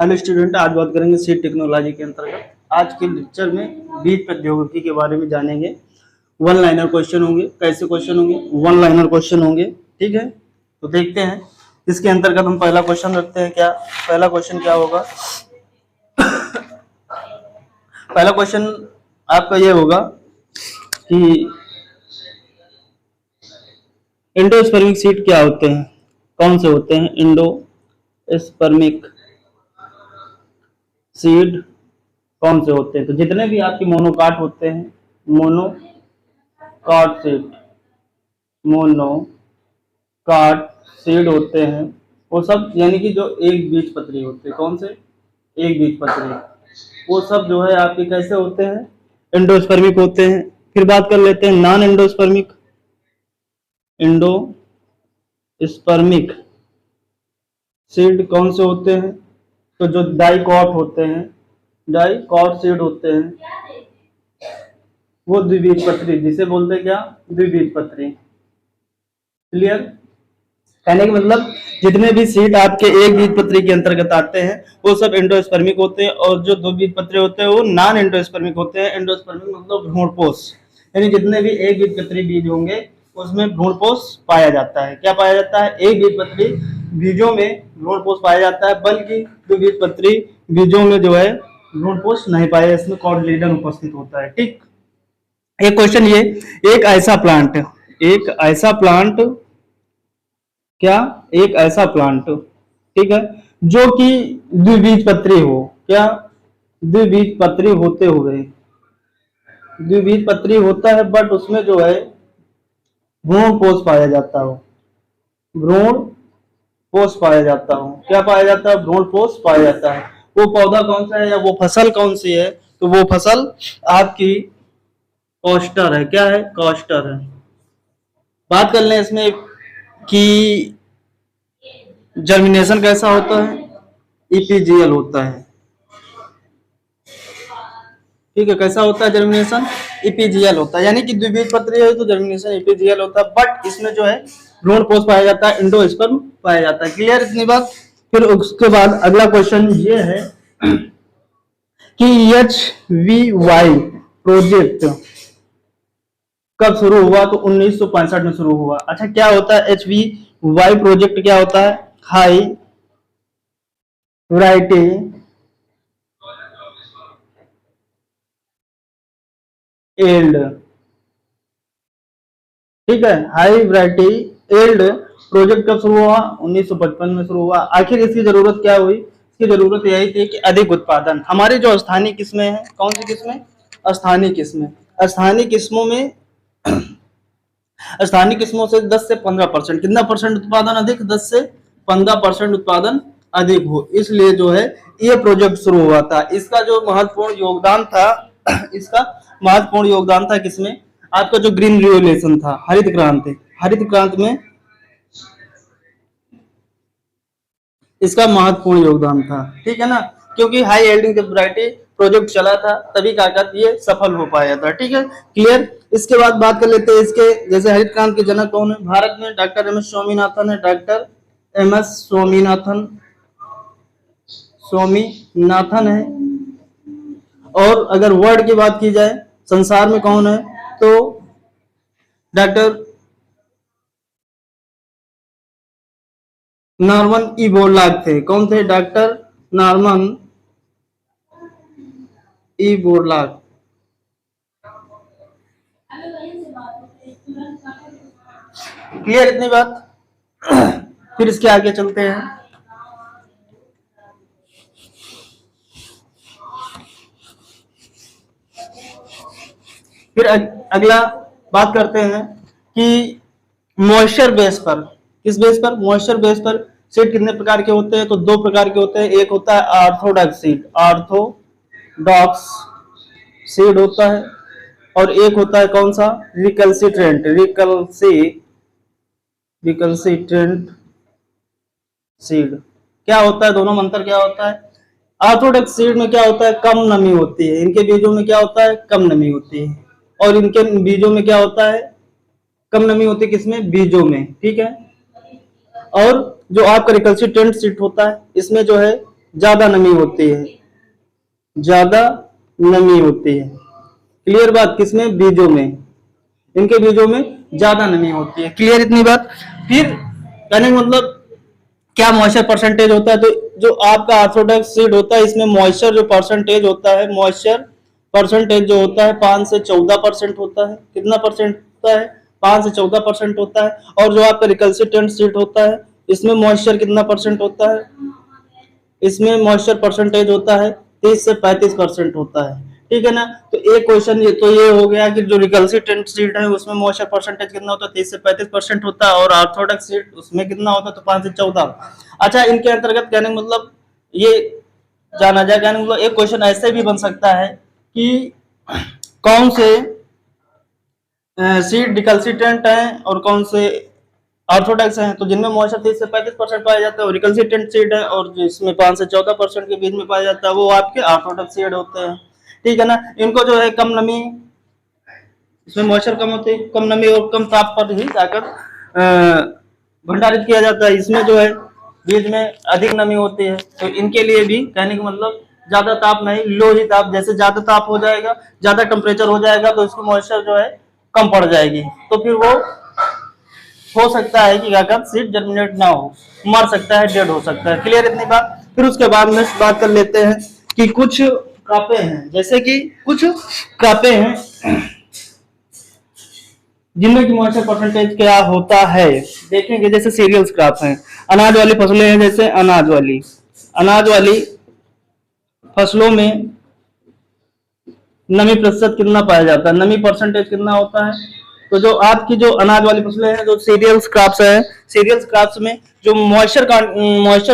Hello student, आज बात करेंगे सीड टेक्नोलॉजी के अंतर्गत। आज के लेक्चर में बीज प्रौद्योगिकी के बारे में जानेंगे। वन लाइनर क्वेश्चन होंगे। कैसे क्वेश्चन होंगे? वन लाइनर क्वेश्चन होंगे। ठीक है, तो देखते हैं। इसके अंतर्गत हम पहला क्वेश्चन रखते हैं। क्या पहला क्वेश्चन क्या होगा? पहला क्वेश्चन आपका ये होगा कि एंडोस्पर्मिक सीड क्या होते हैं, कौन से होते हैं एंडोस्पर्मिक सीड कौन से होते हैं? तो जितने भी आपके मोनोकाट होते हैं, मोनोकाट सीड होते हैं, वो सब यानी कि जो एक बीजपत्री होते हैं। कौन से? एक बीजपत्री। वो सब जो है आपके कैसे होते हैं? एंडोस्पर्मिक होते हैं। फिर बात कर लेते हैं नॉन एंडोस्पर्मिक सीड कौन से होते हैं? तो जो डाइकॉट होते हैं, डाइकॉट सीड होते हैं, वो द्विबीजपत्री, जिसे बोलते हैं क्या? द्विबीजपत्री। क्लियर? कहने का मतलब जितने भी सीड आपके एक बीजपत्री के अंतर्गत आते हैं वो सब एंडोस्पर्मिक होते हैं, और जो दो बीजपत्री होते हैं वो नॉन एंडोस्पर्मिक होते हैं। एंडोस्पर्मिक मतलब भ्रूणपोष, यानी जितने भी एक बीजपत्री बीज होंगे उसमें भ्रूणपोष पाया जाता है। क्या पाया जाता है? एक बीजपत्री बीजों में भ्रूणपोष पाया जाता है, बल्कि द्विबीजपत्री बीजों में जो है भ्रूणपोष नहीं पाया, इसमें कॉटिलीडन उपस्थित होता है। ठीक, एक क्वेश्चन ये, एक ऐसा प्लांट क्या? एक ऐसा प्लांट, ठीक है, जो कि द्विबीजपत्री हो। क्या? द्विबीजपत्री होते हुए, द्विबीजपत्री होता है बट उसमें जो है भ्रूणपोष पाया जाता हो, भ्रूणपोष पाया जाता हो। क्या पाया जाता है? भ्रूणपोष पाया जाता है। वो पौधा कौन सा है या वो फसल कौन सी है? तो वो फसल आपकी कॉस्टर है। क्या है? कॉस्टर है। बात कर लें इसमें कि जर्मिनेशन कैसा होता है? ईपीजीएल होता है। ठीक है, कैसा होता है जर्मिनेशन? ईपीजीएल होता है, यानी कि द्विबीजपत्री है तो जर्मिनेशन ईपीजीएल होता है, बट इसमें जो है भ्रूणपोष पाया जाता है, एंडोस्पर्म पाया जाता है। क्लियर इतनी बात? फिर उसके बाद अगला क्वेश्चन ये है कि HVY प्रोजेक्ट कब शुरू हुआ? तो 1965 में शुरू हुआ। अच्छा, क्या होता है HVY प्रोजेक्ट? क्या होता है? High variety yield. ठीक है, हाई वैरायटी एल्ड प्रोजेक्ट कब शुरू हुआ? 1955 में शुरू हुआ। आखिर इसकी जरूरत क्या हुई? इसकी जरूरत यही थी कि अधिक उत्पादन। हमारी जो स्थानीय किस्में हैं, कौन सी किस्में? स्थानीय किस्में। स्थानीय किस्मों में स्थानीय किस्मों से 10 से 15%, कितना परसेंट उत्पादन अधिक? 10 से 15% उत्पादन अधिक हो, इसलिए जो है ये प्रोजेक्ट शुरू हुआ था। इसका जो महत्वपूर्ण योगदान था इसका महत्वपूर्ण योगदान था किसमें? आपका जो ग्रीन रिवोल्यूशन था, हरित क्रांति, हरित क्रांति में इसका महत्वपूर्ण योगदान था। ठीक है ना, क्योंकि हाई यील्डिंग वैरायटी प्रोजेक्ट चला था, तभी कागज ये सफल हो पाया था। ठीक है, क्लियर? इसके बाद बात कर लेते हैं इसके, जैसे हरित क्रांति के जनक कौन है? भारत में डॉक्टर एम एस स्वामीनाथन है। डॉक्टर एम एस स्वामीनाथन है। और अगर वर्ल्ड की बात की जाए, संसार में कौन है? तो डॉक्टर नॉर्मन ई बोरलॉग थे। कौन थे? Doctor Norman E Borlaug. Clear इतनी बात? फिर इसके आगे चलते हैं। फिर अगला बात करते हैं कि मॉइस्चर बेस पर, किस बेस पर? मॉइस्चर बेस पर सीड कितने प्रकार के होते हैं? तो दो प्रकार के होते हैं। एक होता है ऑर्थोडॉक्स सीड, ऑर्थोडॉक्स सीड होता है, और एक होता है कौन सा? रिकल्सिट्रेंट, रिकल्सिट्रेंट सीड। क्या होता है? दोनों में अंतर क्या होता है? ऑर्थोडॉक्स सीड में क्या होता है? कम नमी होती है। इनके बीजों में क्या होता है? कम नमी होती है। और इनके बीजों में क्या होता है? कम नमी होती है। किसमें? बीजों में। ठीक है, और जो आपका रिकल्सिट्रेंट सीड होता है, इसमें जो है ज्यादा नमी होती है, ज्यादा नमी होती है। क्लियर बात? किसमें? बीजों में, इनके बीजों में ज्यादा नमी होती है। क्लियर इतनी बात? फिर कहने का मतलब क्या मॉइस्चर परसेंटेज होता है, तो जो आपका ऑर्थोडॉक्स सीड होता है इसमें मॉइस्चर जो परसेंटेज होता है, मॉइस्चर परसेंटेज जो होता है 5 से 14% होता है। कितना परसेंट होता है? 5 से 14% होता है। और जो आपका रिकल्सिटेंट सीड होता है इसमें मॉइस्चर कितना परसेंट होता है? इसमें मॉइस्चर परसेंटेज होता है 30 से 35% होता है। ठीक है ना? तो एक क्वेश्चन ये हो गया कि जो रिकल्सिटेंट सीड है उसमें मॉइस्चर परसेंटेज कितना होता है? 30 से 35% होता है। और ऑर्थोडॉक्स सीड उसमें कितना होता है? तो 5 से 14। अच्छा, इनके अंतर्गत कहने का मतलब ये जाना जाए, कहने का मतलब एक क्वेश्चन ऐसे भी बन सकता है कि कौन से सीड रिकल्सिटेंट है और कौन से ऑर्थोडॉक्स हैं। तो जिनमें मॉइस्चर 30 से 35% पाया जाता है वो रिकल्सिटेंट सीड है, और जिसमें 5 से 14% के बीच में पाया जाता है वो आपके ऑर्थोडॉक्स सीड होते हैं। ठीक है ना? इनको जो है कम नमी, इसमें मॉइस्चर कम होती है, कम नमी और कम ताप पर ही जाकर भंडारित किया जाता है। इसमें जो है बीज में अधिक नमी होती है, तो इनके लिए भी कहने का मतलब ज्यादा ताप नहीं, लो ही ताप। जैसे ज्यादा ताप हो जाएगा, ज्यादा टेम्परेचर हो जाएगा तो इसकी मॉइस्चर जो है कम पड़ जाएगी, तो फिर वो हो सकता है कि क्या सीड जर्मिनेट ना हो, मर सकता है, डेड हो सकता है। क्लियर इतनी बात? फिर उसके बाद में बात कर लेते हैं कि कुछ क्रॉपें हैं, जैसे कि कुछ क्रॉपें हैं जिनमें की मॉइस्चर परसेंटेज क्या होता है देखेंगे। जैसे सीरियल्स क्रॉप हैं, अनाज वाली फसलें हैं। जैसे अनाज वाली फसलों में नमी प्रतिशत कितना पाया जाता है? नमी परसेंटेज कितना होता है? तो जो आपकी जो अनाज वाली फसलें हैं, जो सीरियल्स क्रॉप्स है, सीरियल्स क्रॉप्स में जो मॉइस्चर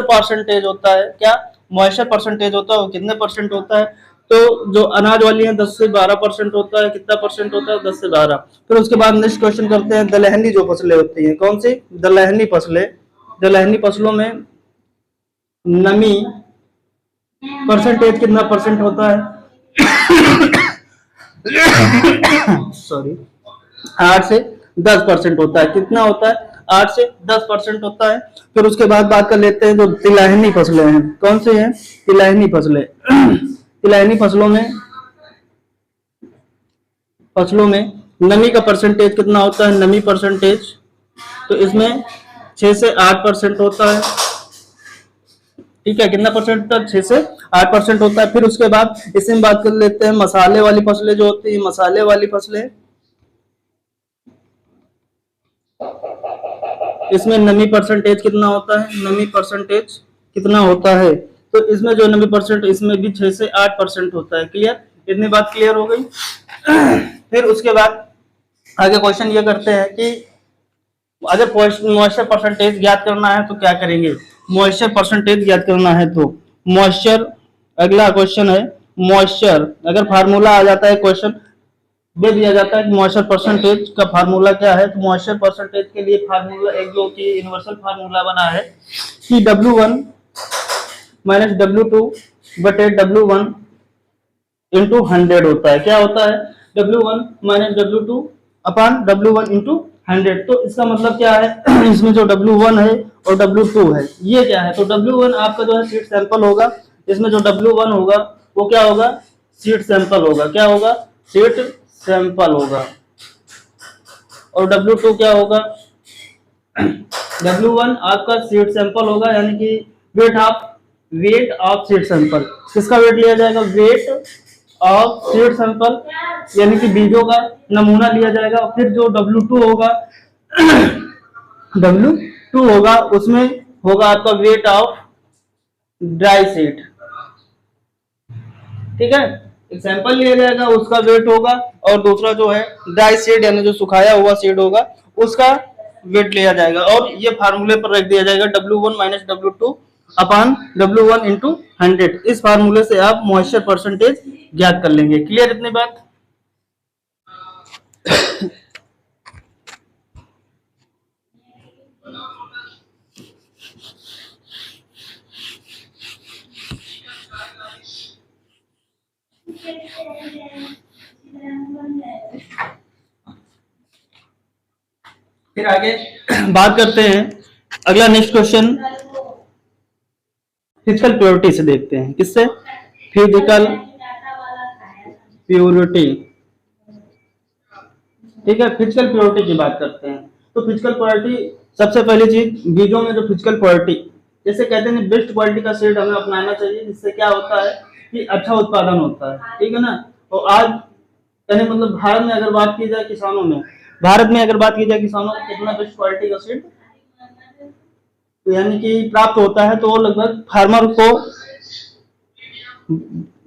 परसेंटेज होता है, क्या मॉइस्चर परसेंटेज होता है वो कितने परसेंट होता है? तो जो अनाज वाली है 10 से 12% होता है। कितना परसेंट होता है? 10 से 12। फिर उसके बाद नेक्स्ट क्वेश्चन करते हैं, दलहनी जो फसलें होती हैं, कौन सी? दलहनी फसलें। दलहनी फसलों में नमी परसेंटेज कितना परसेंट होता है? सॉरी, 8 से 10% होता है। कितना होता है? 8 से 10% होता है। फिर उसके बाद बात कर लेते हैं जो तिलहनी फसलें हैं, कौन सी हैं? तिलहनी फसलें। तिलहनी फसलों में नमी का परसेंटेज कितना होता है? नमी परसेंटेज, तो इसमें 6 से 8% होता है। ठीक है, कितना परसेंट होता है? 6 से 8% होता है। फिर उसके बाद इसमें बात कर लेते हैं मसाले वाली फसलें जो होती है, मसाले वाली फसलें, इसमें नमी परसेंटेज कितना होता है? नमी परसेंटेज कितना होता है? तो इसमें जो नमी परसेंट, इसमें भी 6 से 8% होता है। क्लियर? इतनी बात क्लियर हो गई। फिर उसके बाद आगे क्वेश्चन ये करते हैं कि अगर मॉइस्चर परसेंटेज ज्ञात करना है तो क्या करेंगे? मॉइस्चर परसेंटेज ज्ञात करना है तो मॉइस्चर, अगला क्वेश्चन है मॉइस्चर। अगर फार्मूला आ जाता है, क्वेश्चन दे दिया जाता है कि मॉइस्चर परसेंटेज का फार्मूला क्या है, तो मॉइस्चर परसेंटेज के लिए फार्मूला एक जो कि यूनिवर्सल फार्मूला बना है कि W1 माइनस W2 बटे W1 इंटू 100 होता है। क्या होता है? W1 minus W2 upon W1 into 100। तो इसका मतलब क्या है? इसमें जो W1 है और W2 है ये क्या है? तो W1 आपका जो है सीड सैंपल होगा। इसमें जो W1 होगा वो क्या होगा? सीड सैंपल होगा। क्या होगा? सीड सैंपल होगा। और W2 क्या होगा? W1 आपका सीड सैंपल होगा, यानी कि वेट ऑफ सीड सैंपल। किसका वेट लिया जाएगा? वेट ऑफ सीड सैंपल, यानी कि बीजों का नमूना लिया जाएगा। फिर जो W2 होगा W2 होगा उसमें होगा आपका वेट ऑफ ड्राई सीड। ठीक है, एक सैंपल लिया जाएगा उसका वेट होगा, और दूसरा जो है ड्राई सीड यानी जो सुखाया हुआ सीड होगा उसका वेट लिया जाएगा, और ये फार्मूले पर रख दिया जाएगा W1 minus W2 upon W1 into 100। इस फार्मूले से आप मॉइस्चर परसेंटेज ज्ञात कर लेंगे। क्लियर इतनी बात? फिर आगे बात करते हैं, अगला नेक्स्ट क्वेश्चन फिजिकल प्योरिटी से देखते हैं। किससे? Physical purity. ठीक है, फिजिकल प्योरिटी की बात करते हैं। तो फिजिकल प्योरिटी, सबसे पहली चीज बीजों में जो फिजिकल प्योरिटी, जैसे कहते हैं बेस्ट क्वालिटी का सीड हमें अपनाना चाहिए, जिससे क्या होता है कि अच्छा उत्पादन होता है। ठीक है ना। तो आज यानी मतलब भारत में अगर बात की जाए किसानों में, कितना बेस्ट क्वालिटी का सीड यानी कि प्राप्त होता है, तो लगभग फार्मर को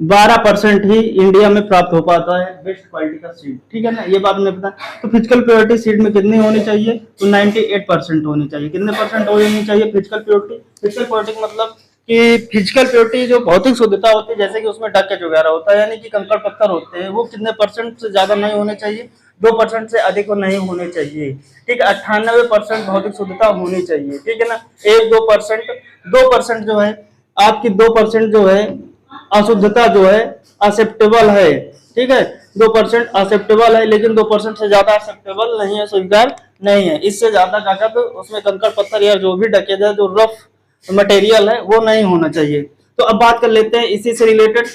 12% ही इंडिया में प्राप्त हो पाता है बेस्ट क्वालिटी का सीड। ठीक है ना, ये बात नहीं पता। तो फिजिकल प्योरिटी सीड में कितनी होनी चाहिए? तो 98% होनी चाहिए। कितने परसेंट होनी चाहिए फिजिकल प्योरिटी? फिजिकल प्योरिटी मतलब कि फिजिकल प्योरिटी जो भौतिक शुद्धता होती है, जैसे कि उसमें डकेज वगैरह होता है, यानी कि कंकड़ पत्थर होते हैं, वो कितने परसेंट से ज्यादा नहीं होने चाहिए? 2% से अधिक नहीं होने चाहिए। ठीक है, 98% भौतिक शुद्धता होनी चाहिए। ठीक है ना। 2% जो है आपकी 2% जो है अशुद्धता जो है एक्सेप्टेबल है। ठीक है, 2% एक्सेप्टेबल है, लेकिन 2% से ज्यादा एक्सेप्टेबल नहीं है, स्वीकार नहीं है। इससे ज्यादा ताकत उसमें कंकड़ पत्थर या जो भी डकेज है, जो रफ मटेरियल है, वो नहीं होना चाहिए। तो अब बात कर लेते हैं इसी से रिलेटेड,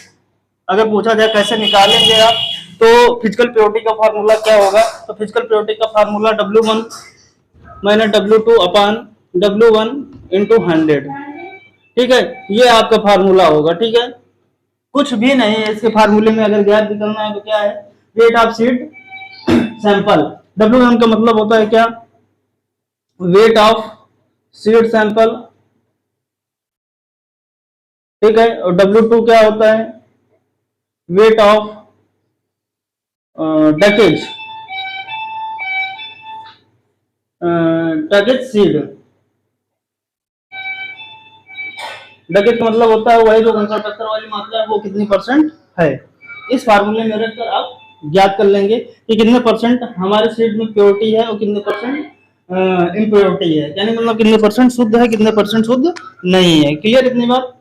अगर पूछा जाए कैसे निकालेंगे आप, तो फिजिकल प्योरिटी का फार्मूला क्या होगा? तो फिजिकल प्योरिटी का फार्मूला W1 माइनस W2 अपान W1 इंटू 100। ठीक है, ये आपका फार्मूला होगा। ठीक है, कुछ भी नहीं है इसके फार्मूले में। अगर गैप निकलना है तो क्या है? Weight of seed sample. W1 का मतलब होता है क्या? Weight of seed sample. ठीक है, और W2 क्या होता है? Weight of dockage dockage seed. Dockage का मतलब होता है वही जो कंकड़ पत्थर वाली मात्रा है, वो कितनी परसेंट है। इस फार्मूले में रखकर आप ज्ञात कर लेंगे कि कितने परसेंट हमारे सीड में प्योरिटी है और कितने परसेंट इम्प्योरिटी है, यानी मतलब कितने परसेंट शुद्ध है, कितने परसेंट शुद्ध नहीं है। क्लियर इतनी बात?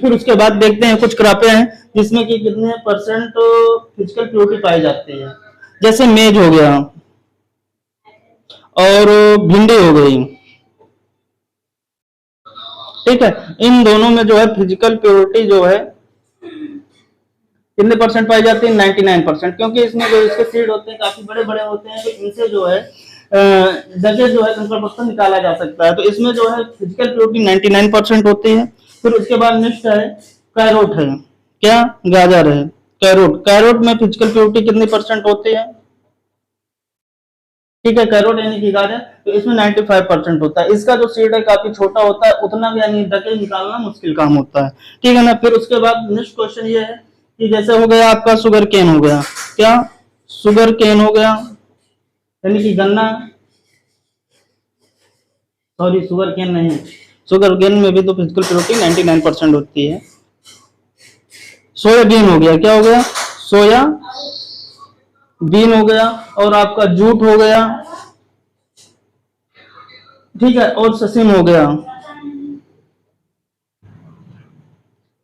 फिर उसके बाद देखते हैं कुछ क्रॉपें हैं जिसमें कि कितने परसेंट फिजिकल प्योरिटी पाई जाती है। जैसे मेज हो गया और भिंडी हो गई। ठीक है, इन दोनों में जो है फिजिकल प्योरिटी जो है कितने परसेंट पाई जाती है? 99%। क्योंकि इसमें जो इसके सीड होते हैं काफी बड़े बड़े होते हैं, तो इनसे जो है जगह जो है कंकड़ पत्थर निकाला जा सकता है। तो इसमें जो है फिजिकल प्योरिटी 99% होती है। फिर उसके बाद नेक्स्ट है कैरोट है। क्या? गाजर है। कैरोट, कैरोट में फिजिकल प्योरिटी कितनी परसेंट होती है? ठीक है, कैरोट यानी कि गाजर, तो इसमें 95% होता है। इसका जो सीड है काफी छोटा होता है, उतना भी यानी डके निकालना मुश्किल काम होता है। ठीक है ना। फिर उसके बाद नेक्स्ट क्वेश्चन ये है कि जैसे हो गया आपका शुगर केन हो गया। क्या? शुगर केन हो गया, यानी कि गन्ना, सॉरी शुगर केन नहीं, शुगर केन में भी तो फिजिकल प्योरिटी 99% होती है। सोयाबीन हो गया। क्या हो गया? सोया बीन हो गया, और आपका जूट हो गया। ठीक है, और ससिम हो गया।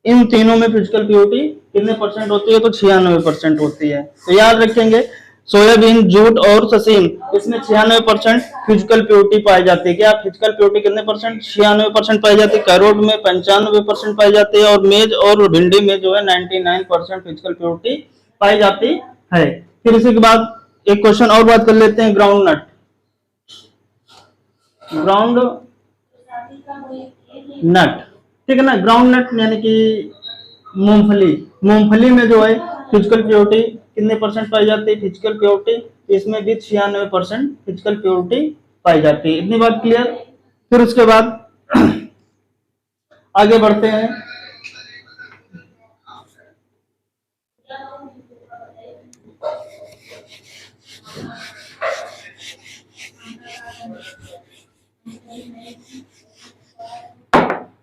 इन तीनों में फिजिकल प्योरिटी कितने परसेंट होती है? तो 96% होती है। तो याद रखेंगे, सोयाबीन, जूट और ससीम, इसमें 96% फिजिकल प्योरिटी पाई जाती है। क्या फिजिकल प्योरिटी कितने परसेंट? 96% पाई जाती है। कैरोट में 95% पाई जाती है, और मेज और भिंडी में जो है 99% फिजिकल प्योरिटी पाई जाती है। फिर इसी के बाद एक क्वेश्चन और बात कर लेते हैं, ग्राउंड नट। ग्राउंड नट, ठीक है ना। ग्राउंड नट यानी कि मूंगफली। मूंगफली में जो है फिजिकल प्योरिटी कितने परसेंट पाई जाती है? फिजिकल प्योरिटी इसमें भी 96% फिजिकल प्योरिटी पाई जाती है। इतनी बात क्लियर? फिर उसके बाद आगे बढ़ते हैं।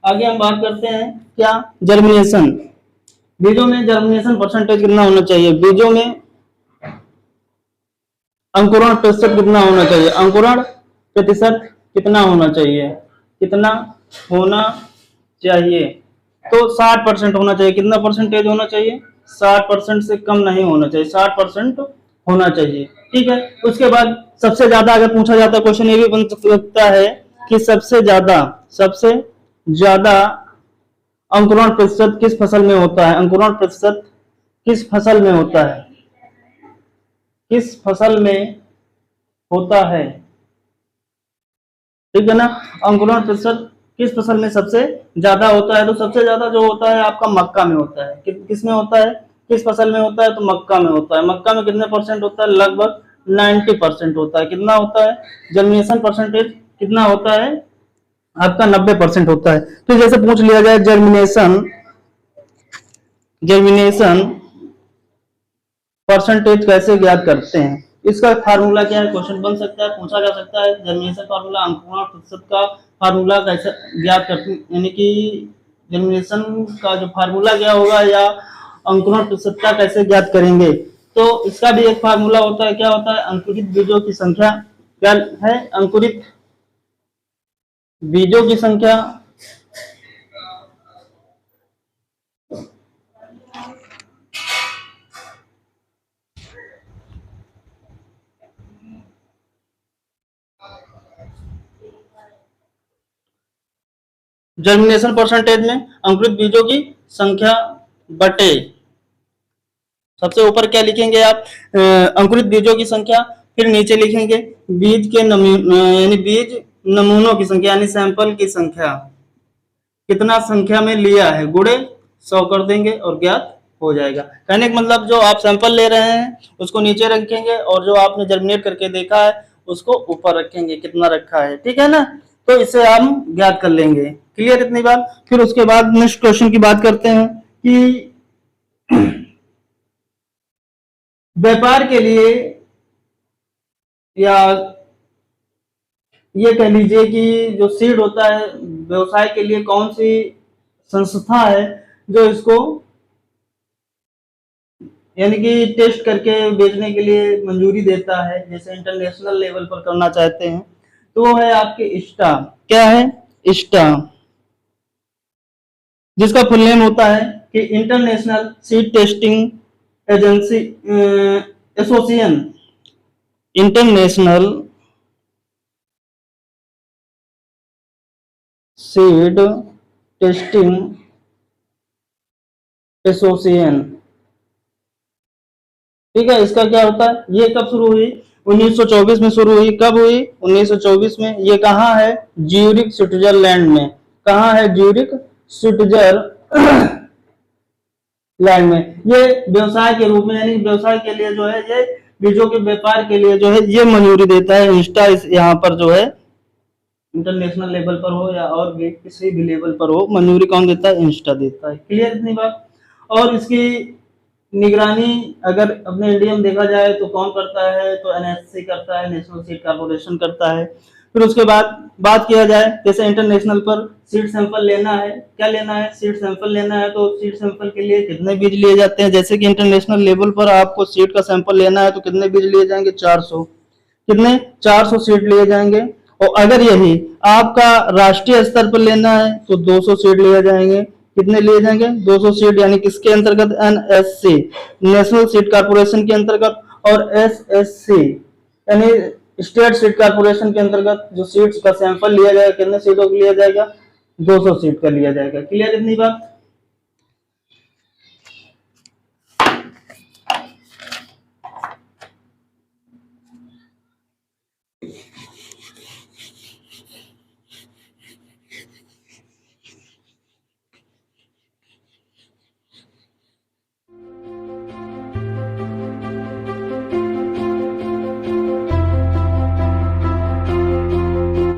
आगे हम बात करते हैं क्या? जर्मिनेशन। बीजों में जर्मिनेशन परसेंटेज कितना होना चाहिए? बीजों में अंकुरण प्रतिशत कितना होना चाहिए? अंकुरण प्रतिशत कितना होना चाहिए? कितना होना चाहिए? तो 60% होना चाहिए। कितना परसेंटेज होना चाहिए? 60% से कम नहीं होना चाहिए, 60% होना चाहिए। ठीक है, उसके बाद सबसे ज्यादा अगर पूछा जाता है क्वेश्चन ये भी बन सकता है कि सबसे ज्यादा अंकुरण प्रतिशत किस फसल में होता है? अंकुरण प्रतिशत किस फसल में होता है? किस फसल में होता है? ठीक है ना। अंकुरण प्रतिशत किस फसल में सबसे ज्यादा होता है? तो सबसे ज्यादा जो होता है आपका मक्का में होता है। किस में होता है? किस फसल में होता है? तो मक्का में होता है। मक्का में कितने परसेंट होता है? लगभग 90% होता है। कितना होता है? जर्मिनेशन परसेंटेज कितना होता है आपका? 90% होता है। तो जैसे पूछ लिया जाए जर्मिनेशन जर्मिनेशन परसेंटेज कैसे ज्ञात करते हैं, इसका फार्मूला क्या है? क्वेश्चन बन सकता है, पूछा जा सकता है। जर्मिनेशन फार्मूला, अंकुरण प्रतिशत का फार्मूला कैसे ज्ञात करते हैं, यानी कि जर्मिनेशन का जो फार्मूला क्या होगा या अंकुरण प्रतिशत का कैसे ज्ञात करेंगे? तो इसका भी एक फार्मूला होता है। क्या होता है? अंकुरित बीजों की संख्या क्या है? अंकुरित बीजों की संख्या जर्मिनेशन परसेंटेज में अंकुरित बीजों की संख्या बटे, सबसे ऊपर क्या लिखेंगे आप? अंकुरित बीजों की संख्या, फिर नीचे लिखेंगे बीज के यानी बीज नमूनों की संख्या यानी सैंपल की संख्या, कितना संख्या में लिया है, गुणे 100 कर देंगे और ज्ञात हो जाएगा। कहने का मतलब जो आप सैंपल ले रहे हैं उसको नीचे रखेंगे और जो आपने जर्मिनेट करके देखा है उसको ऊपर रखेंगे, कितना रखा है। ठीक है ना। तो इसे हम ज्ञात कर लेंगे। क्लियर इतनी बात। फिर उसके बाद नेक्स्ट क्वेश्चन की बात करते हैं कि व्यापार के लिए या ये कह लीजिए कि जो सीड होता है व्यवसाय के लिए कौन सी संस्था है जो इसको यानी कि टेस्ट करके बेचने के लिए मंजूरी देता है, जैसे इंटरनेशनल लेवल पर करना चाहते हैं, तो वो है आपके ISTA। क्या है? ISTA, जिसका फुल नेम होता है कि international seed testing agency association, international seed testing association. ठीक है। इसका क्या होता है? ये कब शुरू हुई? 1924 में शुरू हुई। कब हुई? 1924 में। ये कहाँ है? ज्यूरिक स्विट्जरलैंड में। कहाँ है? ज्यूरिक स्विट्जरलैंड में। ये व्यवसाय के रूप में यानी व्यवसाय के लिए जो है ये बीजों के व्यापार के लिए जो है ये मंजूरी देता है। इंस्टा यहाँ पर जो है इंटरनेशनल लेवल पर हो या और भी किसी भी लेवल पर हो, मंजूरी कौन देता है? इंस्टा देता है। क्लियर इतनी बात। और इसकी निगरानी अगर अपने इंडिया में देखा जाए तो कौन करता है? तो NSC करता है, नेशनल सीड कॉर्पोरेशन करता है। फिर उसके बाद बात किया जाए जैसे इंटरनेशनल पर सीड सैंपल लेना है, क्या लेना है? सीड सैंपल लेना है। तो सीड सैंपल के लिए कितने बीज लिए जाते हैं? जैसे कि इंटरनेशनल लेवल पर आपको सीड का सैंपल लेना है तो कितने बीज लिए जाएंगे? 400। कितने? 400 सीड लिए जाएंगे। और अगर यही आपका राष्ट्रीय स्तर पर लेना है तो 200 सीड लिए जाएंगे। कितने लिए जाएंगे? 200 सीड, यानी किसके अंतर्गत? NSC, नेशनल सीड कॉर्पोरेशन के अंतर्गत। और SSC यानी स्टेट सीड कॉर्पोरेशन के अंतर्गत जो सीड्स का सैंपल लिया जाएगा, कितने सीडों का लिया जाएगा? 200 सीड का लिया जाएगा। क्लियर इतनी बात।